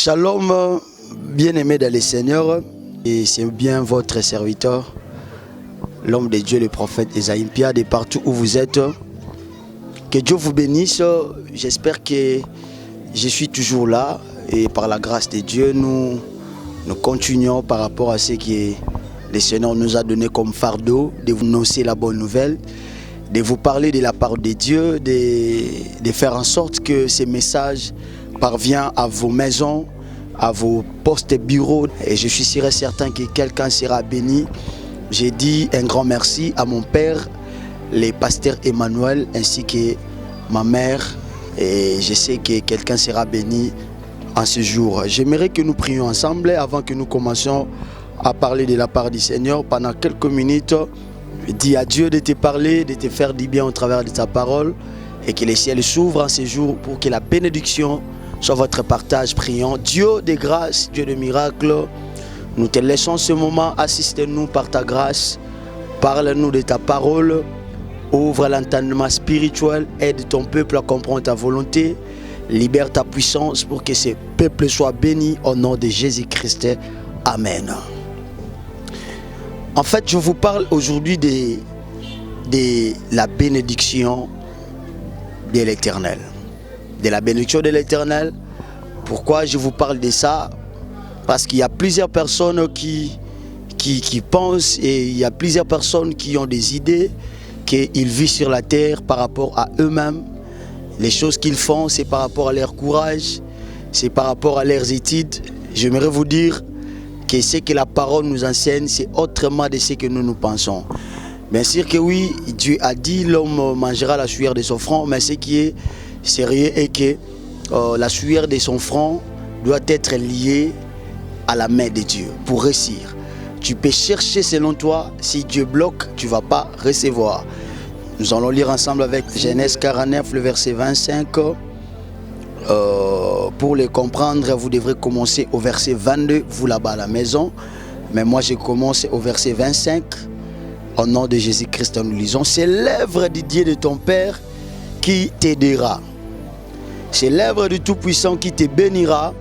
Shalom, bien-aimés dans les Seigneurs, et c'est bien votre serviteur, l'homme de Dieu, le prophète Esaïe Mpia, de partout où vous êtes. Que Dieu vous bénisse. J'espère que je suis toujours là et par la grâce de Dieu, nous continuons par rapport à ce que le Seigneur nous a donné comme fardeau, de vous annoncer la bonne nouvelle, de vous parler de la part de Dieu, de faire en sorte que ces messages parviennent à vos maisons, à vos postes et bureaux. Et je suis sûr et certain que quelqu'un sera béni. J'ai dit un grand merci à mon père, le pasteur Emmanuel, ainsi que ma mère. Et je sais que quelqu'un sera béni en ce jour. J'aimerais que nous prions ensemble avant que nous commencions à parler de la part du Seigneur. Pendant quelques minutes, dis à Dieu de te parler, de te faire du bien au travers de ta parole, et que les ciels s'ouvrent en ce jour pour que la bénédiction soit votre partage. Prions. Dieu de grâce, Dieu de miracles, nous te laissons ce moment, assiste-nous par ta grâce, parle-nous de ta parole, ouvre l'entendement spirituel, aide ton peuple à comprendre ta volonté, libère ta puissance pour que ce peuple soit béni au nom de Jésus-Christ. Amen. En fait, je vous parle aujourd'hui de la bénédiction de l'Éternel. De la bénédiction de l'Éternel. Pourquoi je vous parle de ça? Parce qu'il y a plusieurs personnes qui pensent, et il y a plusieurs personnes qui ont des idées qu'ils vivent sur la terre par rapport à eux-mêmes. Les choses qu'ils font, c'est par rapport à leur courage, c'est par rapport à leurs études. J'aimerais vous dire que ce que la parole nous enseigne, c'est autrement de ce que nous pensons. Bien sûr que oui, Dieu a dit l'homme mangera la sueur de son front, mais ce qui est sérieux est que la sueur de son front doit être liée à la main de Dieu pour réussir. Tu peux chercher selon toi, si Dieu bloque, tu ne vas pas recevoir. Nous allons lire ensemble avec Genèse 49, le verset 25. Pour les comprendre, vous devrez commencer au verset 22, vous là-bas à la maison. Mais moi, je commence au verset 25. Au nom de Jésus-Christ, nous lisons. C'est l'œuvre du Dieu de ton Père qui t'aidera. C'est l'œuvre du Tout-Puissant qui te bénira.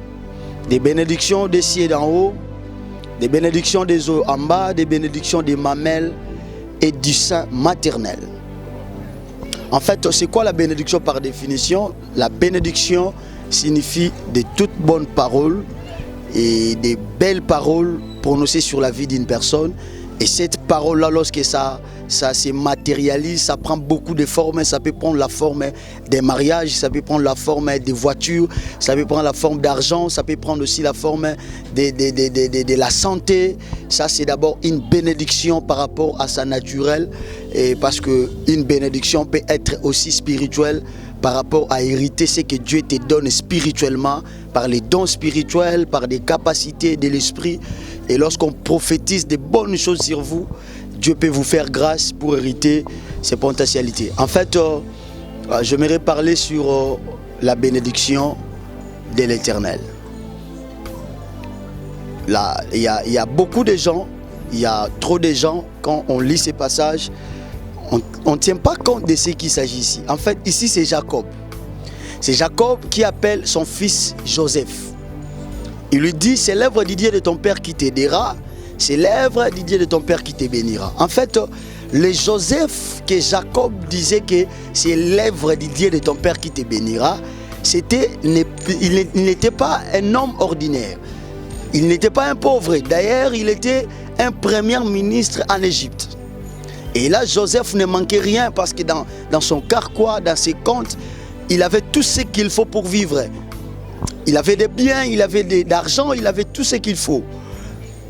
Des bénédictions des cieux d'en haut, des bénédictions des eaux en bas, des bénédictions des mamelles et du sein maternel. En fait, c'est quoi la bénédiction par définition? La bénédiction signifie de toutes bonnes paroles et des belles paroles prononcées sur la vie d'une personne. Et cette parole-là, lorsque ça se matérialise, ça prend beaucoup de formes. Ça peut prendre la forme des mariages, ça peut prendre la forme des voitures, ça peut prendre la forme d'argent, ça peut prendre aussi la forme de la santé. Ça, c'est d'abord une bénédiction par rapport à sa naturelle. Et parce qu'une bénédiction peut être aussi spirituelle par rapport à hériter ce que Dieu te donne spirituellement, par les dons spirituels, par des capacités de l'esprit. Et lorsqu'on prophétise de bonnes choses sur vous, Dieu peut vous faire grâce pour hériter ses potentialités. En fait, j'aimerais parler sur la bénédiction de l'Éternel. Là, il y a beaucoup de gens, il y a trop de gens, quand on lit ces passages, on ne tient pas compte de ce qu'il s'agit ici. En fait, ici, c'est Jacob. C'est Jacob qui appelle son fils Joseph. Il lui dit, c'est l'œuvre du Dieu de ton Père qui t'aidera, c'est l'œuvre du Dieu de ton Père qui te bénira. En fait, le Joseph que Jacob disait que c'est l'œuvre du Dieu de ton Père qui te bénira, il n'était pas un homme ordinaire. Il n'était pas un pauvre. D'ailleurs, il était un premier ministre en Égypte. Et là, Joseph ne manquait rien parce que dans son carquois, dans ses comptes, il avait tout ce qu'il faut pour vivre. Il avait des biens, il avait de l'argent, il avait tout ce qu'il faut.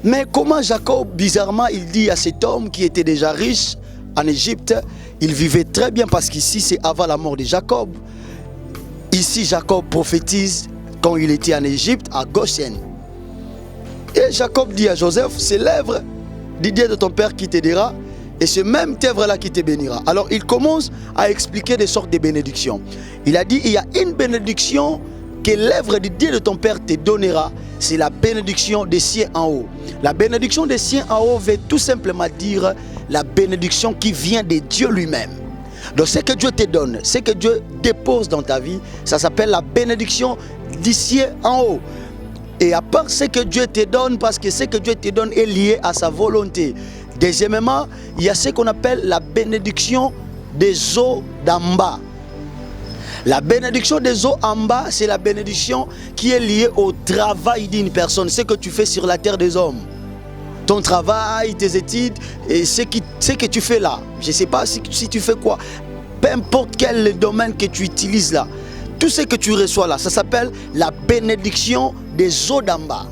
Mais comment Jacob, bizarrement, il dit à cet homme qui était déjà riche en Égypte, il vivait très bien parce qu'ici, c'est avant la mort de Jacob. Ici, Jacob prophétise quand il était en Égypte, à Goshen. Et Jacob dit à Joseph, c'est l'œuvre du Dieu de ton Père qui t'aidera. Et c'est même œuvre-là qui te bénira. Alors il commence à expliquer des sortes de bénédictions. Il a dit, il y a une bénédiction que l'œuvre du Dieu de ton Père te donnera. C'est la bénédiction des cieux en haut. La bénédiction des cieux en haut veut tout simplement dire la bénédiction qui vient de Dieu lui-même. Donc ce que Dieu te donne, ce que Dieu dépose dans ta vie, ça s'appelle la bénédiction du ciel en haut. Et à part ce que Dieu te donne, parce que ce que Dieu te donne est lié à sa volonté. Deuxièmement, il y a ce qu'on appelle la bénédiction des eaux d'en bas. La bénédiction des eaux en bas, c'est la bénédiction qui est liée au travail d'une personne, ce que tu fais sur la terre des hommes. Ton travail, tes études, et ce que tu fais là. Je ne sais pas si tu fais quoi. Peu importe quel domaine que tu utilises là. Tout ce que tu reçois là, ça s'appelle la bénédiction des eaux d'en bas.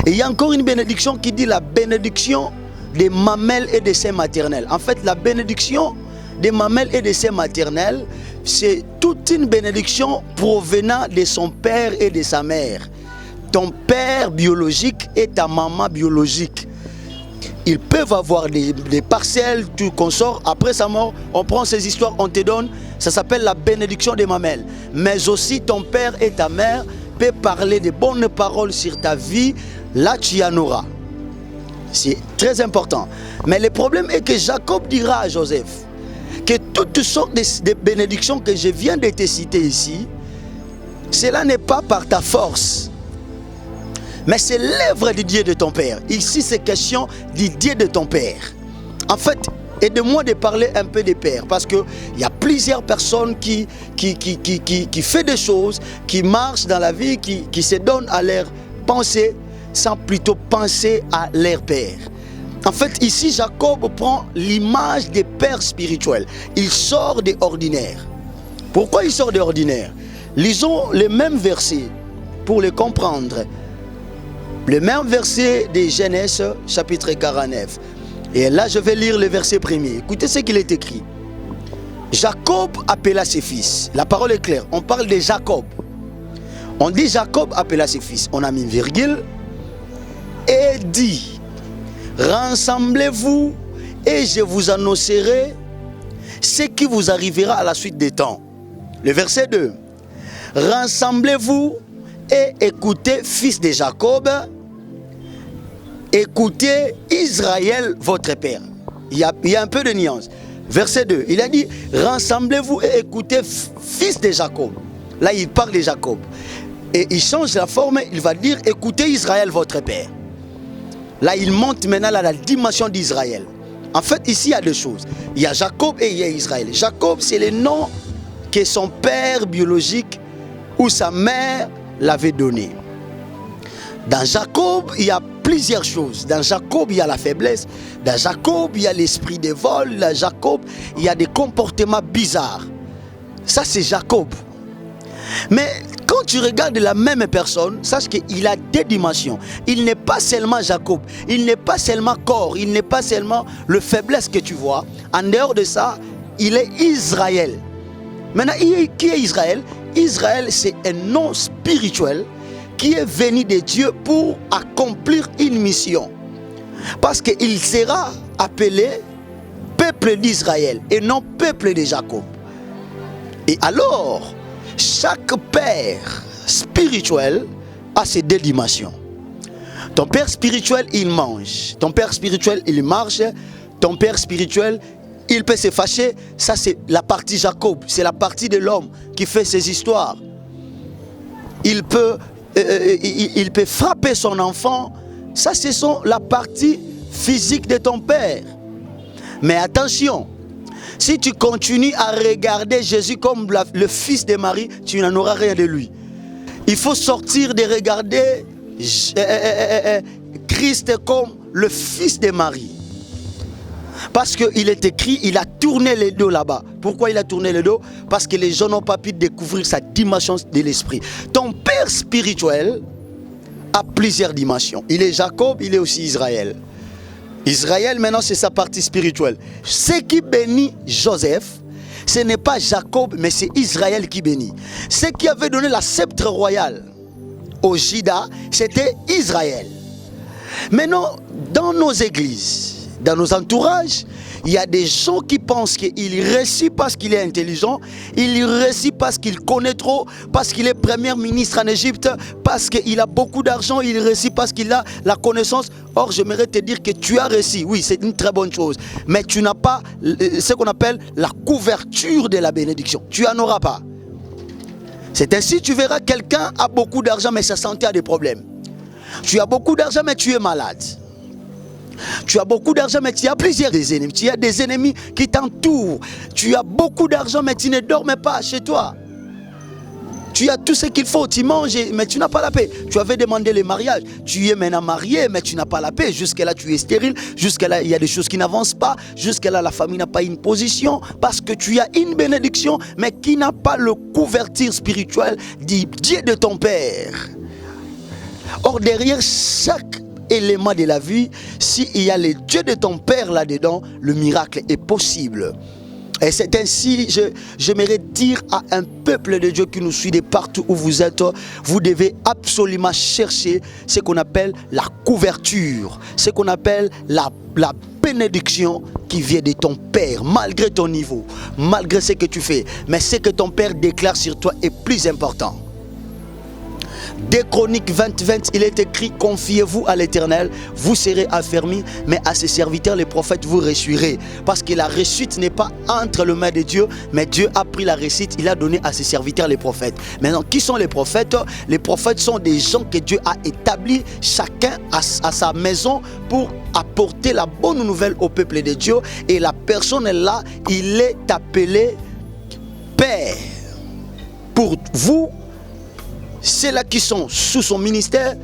Et il y a encore une bénédiction qui dit la bénédiction des mamelles et des seins maternels. En fait, la bénédiction des mamelles et des seins maternels, c'est toute une bénédiction provenant de son père et de sa mère. Ton père biologique et ta maman biologique. Ils peuvent avoir des parcelles, tout consort. Après sa mort, on prend ces histoires, on te donne. Ça s'appelle la bénédiction des mamelles. Mais aussi ton père et ta mère peuvent parler de bonnes paroles sur ta vie. Là, tu en auras. C'est très important. Mais le problème est que Jacob dira à Joseph que toutes sortes de bénédictions que je viens de te citer ici, cela n'est pas par ta force. Mais c'est l'œuvre du Dieu de ton père. Ici, c'est question du Dieu de ton père. En fait, aide-moi de parler un peu des pères. Parce qu'il y a plusieurs personnes qui font des choses, qui marchent dans la vie, qui se donnent à leur pensée, sans plutôt penser à leur père. En fait, ici, Jacob prend l'image des pères spirituels. Il sort de l'ordinaire. Pourquoi il sort de l'ordinaire? Lisons les mêmes versets pour les comprendre. Le même verset de Genèse, chapitre 49. Et là, je vais lire le verset premier. Écoutez ce qu'il est écrit. Jacob appela ses fils. La parole est claire. On parle de Jacob. On dit Jacob appela ses fils. On a mis une virgule. Et dit, rassemblez-vous et je vous annoncerai ce qui vous arrivera à la suite des temps. Le verset 2. Rassemblez-vous et écoutez, fils de Jacob, écoutez Israël, votre père. Il y a un peu de nuance. Verset 2, il a dit, rassemblez-vous et écoutez, fils de Jacob. Là, il parle de Jacob. Et il change la forme, il va dire, écoutez Israël, votre père. Là, il monte maintenant à la dimension d'Israël. En fait, ici, il y a deux choses. Il y a Jacob et il y a Israël. Jacob, c'est le nom que son père biologique ou sa mère l'avait donné. Dans Jacob, il y a plusieurs choses. Dans Jacob, il y a la faiblesse. Dans Jacob, il y a l'esprit de vol. Dans Jacob, il y a des comportements bizarres. Ça, c'est Jacob. Mais quand tu regardes la même personne, sache qu'il a deux dimensions. Il n'est pas seulement Jacob. Il n'est pas seulement corps. Il n'est pas seulement le faiblesse que tu vois. En dehors de ça, il est Israël. Maintenant, qui est Israël? Israël, c'est un nom spirituel qui est venu de Dieu pour accomplir une mission. Parce qu'il sera appelé peuple d'Israël et non peuple de Jacob. Et alors, chaque père spirituel a ses deux dimensions. Ton père spirituel, il mange. Ton père spirituel, il marche. Ton père spirituel, il peut se fâcher. Ça, c'est la partie Jacob. C'est la partie de l'homme qui fait ses histoires. Il peut frapper son enfant. Ça, c'est la partie physique de ton père. Mais attention, si tu continues à regarder Jésus comme le fils de Marie, tu n'en auras rien de lui. Il faut sortir de regarder Christ comme le fils de Marie. Parce qu'il est écrit, il a tourné le dos là-bas. Pourquoi il a tourné le dos? Parce que les gens n'ont pas pu découvrir sa dimension de l'esprit. Ton père spirituel a plusieurs dimensions. Il est Jacob, il est aussi Israël. Israël, maintenant, c'est sa partie spirituelle. Ce qui bénit Joseph, ce n'est pas Jacob, mais c'est Israël qui bénit. Ce qui avait donné la sceptre royale au Juda, c'était Israël. Maintenant, dans nos églises, dans nos entourages, il y a des gens qui pensent qu'il réussit parce qu'il est intelligent, il réussit parce qu'il connaît trop, parce qu'il est premier ministre en Égypte, parce qu'il a beaucoup d'argent, il réussit parce qu'il a la connaissance. Or, j'aimerais te dire que tu as réussi. Oui, c'est une très bonne chose. Mais tu n'as pas ce qu'on appelle la couverture de la bénédiction. Tu n'en auras pas. C'est ainsi tu verras quelqu'un a beaucoup d'argent mais sa santé a des problèmes. Tu as beaucoup d'argent mais tu es malade. Tu as beaucoup d'argent mais tu as plusieurs ennemis. Tu as des ennemis qui t'entourent. Tu as beaucoup d'argent mais tu ne dors pas chez toi. Tu as tout ce qu'il faut, tu manges, mais tu n'as pas la paix. Tu avais demandé le mariage, tu es maintenant marié, mais tu n'as pas la paix. Jusque-là, tu es stérile. Jusque-là, il y a des choses qui n'avancent pas. Jusque-là, la famille n'a pas une position parce que tu as une bénédiction, mais qui n'a pas le couverture spirituel du Dieu de ton Père. Or, derrière chaque élément de la vie, s'il y a le Dieu de ton Père là-dedans, le miracle est possible. Et c'est ainsi, j'aimerais dire à un peuple de Dieu qui nous suit de partout où vous êtes, vous devez absolument chercher ce qu'on appelle la couverture, ce qu'on appelle la bénédiction qui vient de ton Père, malgré ton niveau, malgré ce que tu fais. Mais ce que ton Père déclare sur toi est plus important. Dès Chroniques 20:20, il est écrit: confiez-vous à l'Éternel, vous serez affermis, mais à ses serviteurs, les prophètes, vous réussirez. Parce que la réussite n'est pas entre les mains de Dieu, mais Dieu a pris la réussite, il a donné à ses serviteurs, les prophètes. Maintenant, qui sont les prophètes? Les prophètes sont des gens que Dieu a établis, chacun à sa maison, pour apporter la bonne nouvelle au peuple de Dieu. Et la personne là, il est appelé Père. Pour vous, ceux-là qui sont sous son ministère,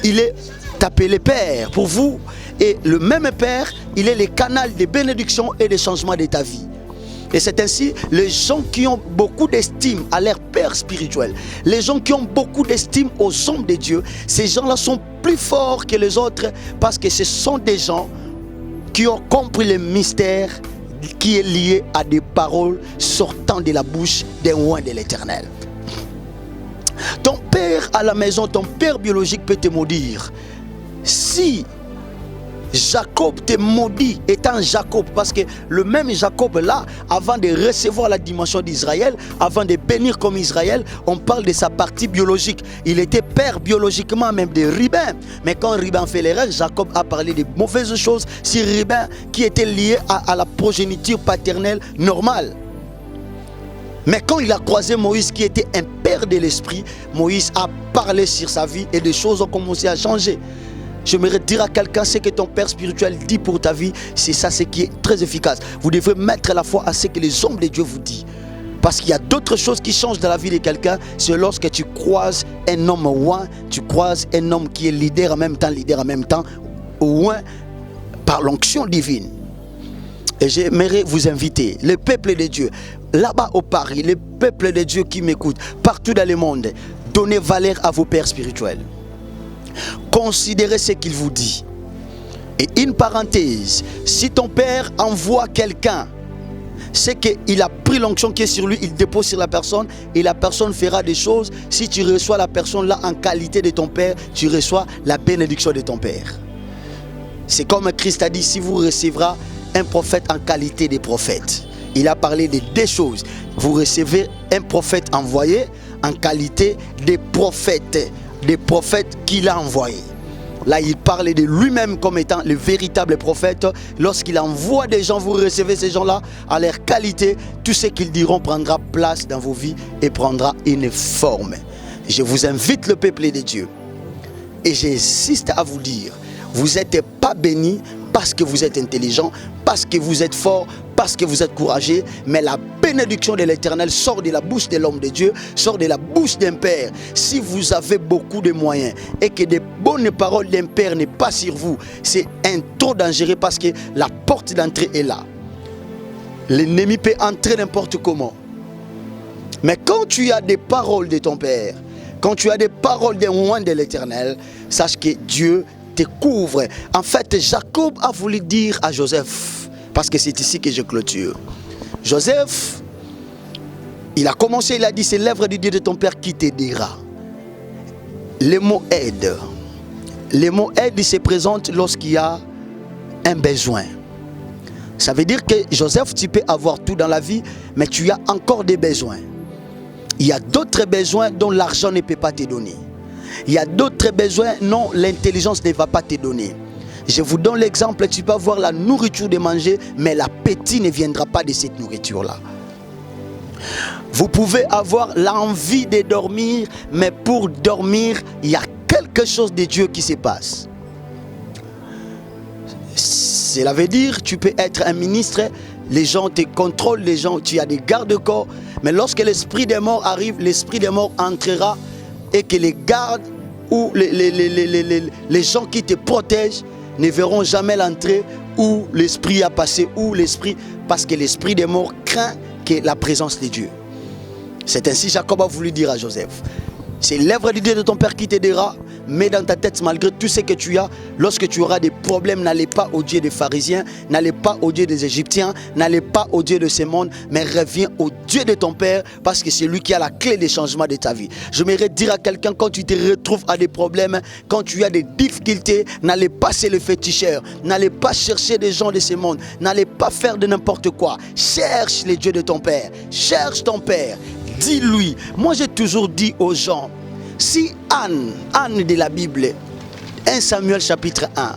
il est appelé Père pour vous. Et le même Père, il est le canal de bénédiction et de changement de ta vie. Et c'est ainsi, les gens qui ont beaucoup d'estime à leur Père spirituel, les gens qui ont beaucoup d'estime aux hommes de Dieu, ces gens-là sont plus forts que les autres parce que ce sont des gens qui ont compris le mystère qui est lié à des paroles sortant de la bouche d'un roi de l'Éternel. Ton père à la maison, ton père biologique peut te maudire. Si Jacob te maudit étant Jacob, parce que le même Jacob là, avant de recevoir la dimension d'Israël, avant de bénir comme Israël, on parle de sa partie biologique. Il était père biologiquement même de Ruben. Mais quand Ruben fait l'erreur, Jacob a parlé de mauvaises choses sur Ruben qui était lié à la progéniture paternelle normale. Mais quand il a croisé Moïse qui était un père de l'esprit, Moïse a parlé sur sa vie et des choses ont commencé à changer. J'aimerais dire à quelqu'un, ce que ton père spirituel dit pour ta vie, c'est ça ce qui est très efficace. Vous devez mettre la foi à ce que les hommes de Dieu vous disent. Parce qu'il y a d'autres choses qui changent dans la vie de quelqu'un. C'est lorsque tu croises un homme oint, tu croises un homme qui est leader en même temps, oint par l'onction divine. Et j'aimerais vous inviter, le peuple de Dieu, là-bas au Paris, le peuple de Dieu qui m'écoute, partout dans le monde, donnez valeur à vos pères spirituels. Considérez ce qu'il vous dit. Et une parenthèse, si ton père envoie quelqu'un, c'est qu'il a pris l'onction qui est sur lui, il dépose sur la personne et la personne fera des choses. Si tu reçois la personne là en qualité de ton père, tu reçois la bénédiction de ton père. C'est comme Christ a dit, si vous recevrez un prophète en qualité de prophète. Il a parlé de deux choses. Vous recevez un prophète envoyé en qualité de prophète, des prophètes qu'il a envoyés. Là, il parlait de lui-même comme étant le véritable prophète. Lorsqu'il envoie des gens, vous recevez ces gens-là à leur qualité. Tout ce qu'ils diront prendra place dans vos vies et prendra une forme. Je vous invite, le peuple de Dieu, et j'insiste à vous dire, vous n'êtes pas bénis parce que vous êtes intelligent, parce que vous êtes fort, parce que vous êtes courageux, mais la bénédiction de l'Éternel sort de la bouche de l'homme de Dieu, sort de la bouche d'un père. Si vous avez beaucoup de moyens et que des bonnes paroles d'un père n'est pas sur vous, c'est un trop dangereux parce que la porte d'entrée est là. L'ennemi peut entrer n'importe comment. Mais quand tu as des paroles de ton père, quand tu as des paroles d'un roi de l'Éternel, sache que Dieu te couvre. En fait, Jacob a voulu dire à Joseph, parce que c'est ici que je clôture. Joseph, il a commencé, il a dit, c'est l'œuvre du Dieu de ton père qui t'aidera. Le mot aide. Le mot aide, il se présente lorsqu'il y a un besoin. Ça veut dire que Joseph, tu peux avoir tout dans la vie, mais tu as encore des besoins. Il y a d'autres besoins dont l'argent ne peut pas te donner. Il y a d'autres besoins dont l'intelligence ne va pas te donner. Je vous donne l'exemple, tu peux avoir la nourriture de manger, mais l'appétit ne viendra pas de cette nourriture-là. Vous pouvez avoir l'envie de dormir, mais pour dormir, il y a quelque chose de Dieu qui se passe. Cela veut dire, tu peux être un ministre, les gens te contrôlent, les gens, tu as des gardes-corps, mais lorsque l'esprit des morts arrive, l'esprit des morts entrera et que les gardes ou les gens qui te protègent ne verront jamais l'entrée où l'esprit a passé, parce que l'esprit des morts craint que la présence de Dieu. C'est ainsi Jacob a voulu dire à Joseph. C'est l'œuvre de Dieu de ton Père qui t'aidera. Mets dans ta tête, malgré tout ce que tu as, lorsque tu auras des problèmes, n'allez pas au Dieu des pharisiens, n'allez pas au Dieu des Égyptiens, n'allez pas au Dieu de ce monde, mais reviens au Dieu de ton Père, parce que c'est lui qui a la clé des changements de ta vie. Je m'aimerais dire à quelqu'un, quand tu te retrouves à des problèmes, quand tu as des difficultés, n'allez pas chez le féticheur, n'allez pas chercher des gens de ce monde, n'allez pas faire de n'importe quoi. Cherche les dieux de ton Père, cherche ton Père, dis-lui. Moi j'ai toujours dit aux gens, si Anne de la Bible, 1 Samuel chapitre 1,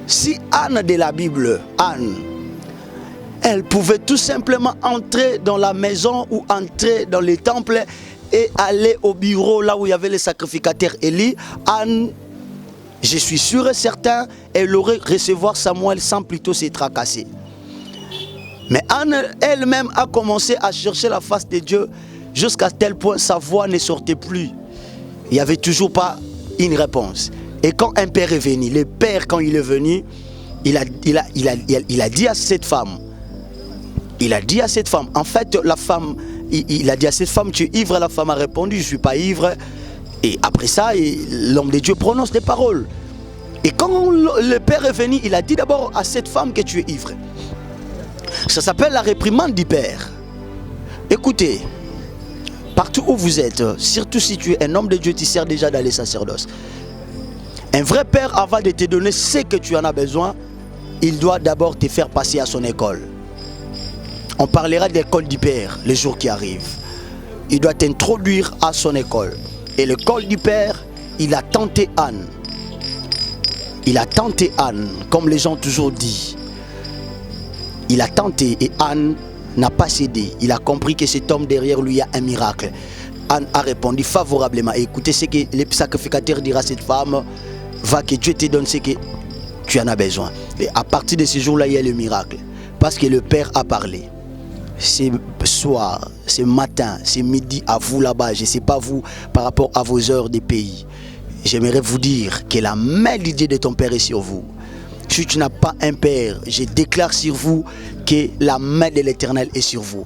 si Anne de la Bible, Anne, elle pouvait tout simplement entrer dans la maison ou entrer dans les temples et aller au bureau là où il y avait les sacrificateurs Élie, Anne, je suis sûr et certain, elle aurait recevoir Samuel sans plutôt se tracasser. Mais Anne elle-même a commencé à chercher la face de Dieu jusqu'à tel point sa voix ne sortait plus. Il n'y avait toujours pas une réponse. Et quand un père est venu, le père quand il est venu, il a dit à cette femme, en fait la femme, il a dit à cette femme, tu es ivre, la femme a répondu, je ne suis pas ivre. Et après ça, l'homme de Dieu prononce des paroles. Et quand le père est venu, il a dit d'abord à cette femme que tu es ivre. Ça s'appelle la réprimande du père. Écoutez, partout où vous êtes, surtout si tu es un homme de Dieu, tu sers déjà dans les sacerdoces. Un vrai père, avant de te donner ce que tu en as besoin, il doit d'abord te faire passer à son école. On parlera de l'école du père les jours qui arrivent. Il doit t'introduire à son école. Et l'école du père, il a tenté Anne. Il a tenté Anne, comme les gens ont toujours dit. Il a tenté et Anne n'a pas cédé. Il a compris que cet homme derrière lui a un miracle. Anne a répondu favorablement. Et écoutez ce que le sacrificateur dira à cette femme. Va que Dieu te donne ce que tu en as besoin. Et à partir de ce jour-là, il y a le miracle. Parce que le Père a parlé. C'est soir, c'est matin, c'est midi à vous là-bas. Je ne sais pas vous par rapport à vos heures de pays. J'aimerais vous dire que la main de Dieu de ton Père est sur vous. Si tu n'as pas un Père, je déclare sur vous que la main de l'Éternel est sur vous.